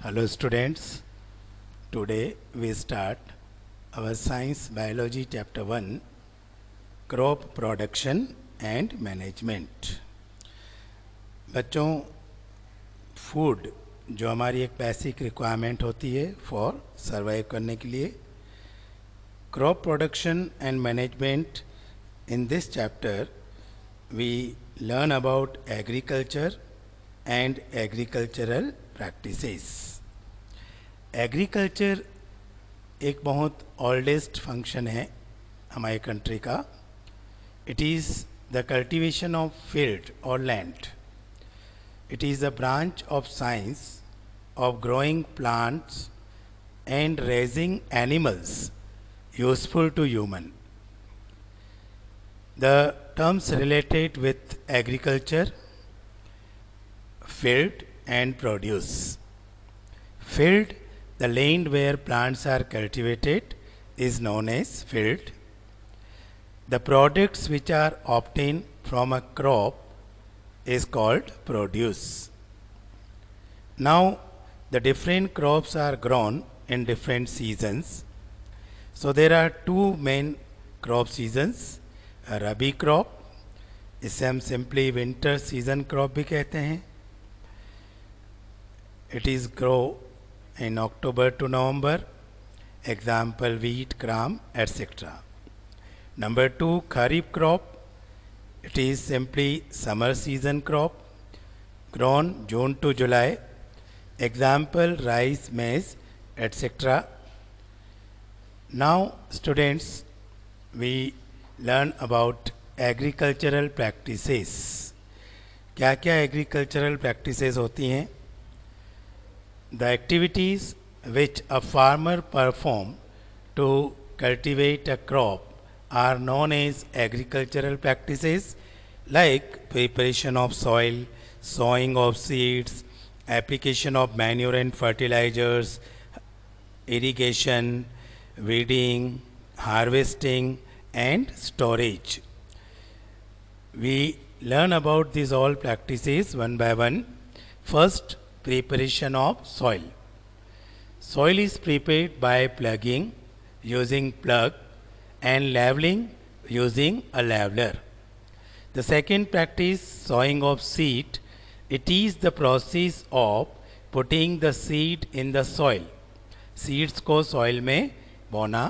Hello students, today we start our Science Biology Chapter 1 Crop Production and Management। बच्चों, food जो हमारी एक basic requirement होती है फॉर सर्वाइव करने के लिए, crop production and management. In this chapter we learn about agriculture and agricultural practices. Agriculture एक बहुत ओल्डेस्ट फंक्शन है हमारे कंट्री का। It is the cultivation of field और land. It is the branch of science of growing plants and raising animals useful to human. The terms related with agriculture: field and produce. Field, the land where plants are cultivated, is known as field. The products which are obtained from a crop is called produce. Now, the different crops are grown in different seasons. So there are two main crop seasons, a rabi crop, इसे हम simply winter season crop भी कहते हैं। It is grow in October to November, example wheat, gram, etc. Number 2, Kharif crop. It is simply summer season crop, grown June to July, example rice, maize, etc. Now students, we learn about agricultural practices. क्या क्या agricultural practices होती हैं? The activities which a farmer perform to cultivate a crop are known as agricultural practices, like preparation of soil, sowing of seeds, application of manure and fertilizers, irrigation, weeding, harvesting and storage. We learn about these all practices one by one. First, preparation of soil. Soil is prepared by plugging using plug and leveling using a leveler. The second practice, sowing of seed. It is the process of putting the seed in the soil. Seeds को soil में बोना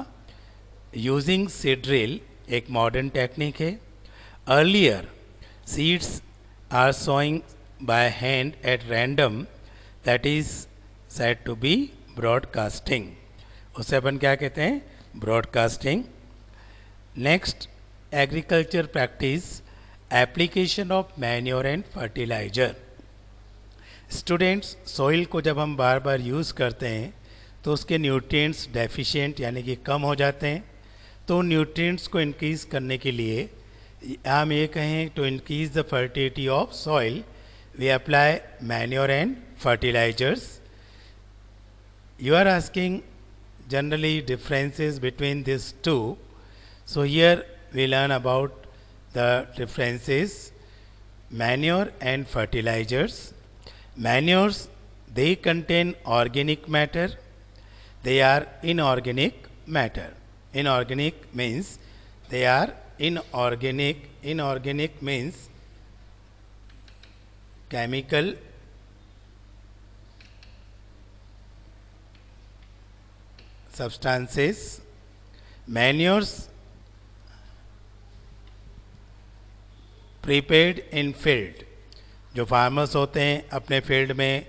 using seed drill एक modern technique है। Earlier, seeds are sowing by hand at random. That is said to be broadcasting. उसे अपन क्या कहते हैं? Broadcasting. Next, agriculture practice, application of manure and fertilizer. Students, soil को जब हम बार बार यूज़ करते हैं तो उसके न्यूट्रिएंट्स डेफिशिएंट यानी कि कम हो जाते हैं। तो न्यूट्रिएंट्स को इंक्रीज़ करने के लिए हम ये कहें to increase the fertility of soil we apply manure and fertilizers. You are asking generally differences between these two. So here we learn about the differences, manure and fertilizers. Manures, they contain organic matter. They are inorganic matter. Inorganic means they are inorganic. Inorganic means chemical substances. Manures prepared in field. जो farmers होते हैं अपने field में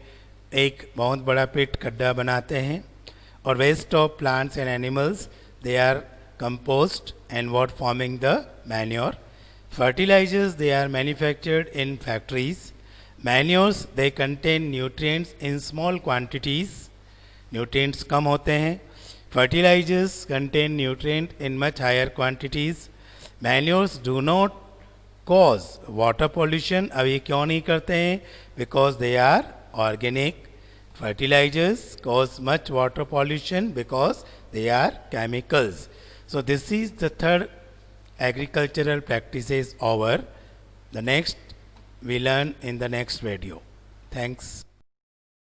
एक बहुत बड़ा पिट गड्ढा बनाते हैं और waste of plants and animals they are compost and what forming the manure. Fertilizers they are manufactured in factories. Manures, they contain nutrients in small quantities. Nutrients कम होते हैं. Fertilizers contain nutrient in much higher quantities. Manures do not cause water pollution. अब ये क्यों नहीं करते हैं? Because they are organic. Fertilizers cause much water pollution because they are chemicals. So this is the third agricultural practices over. The next we learn in the next video. Thanks.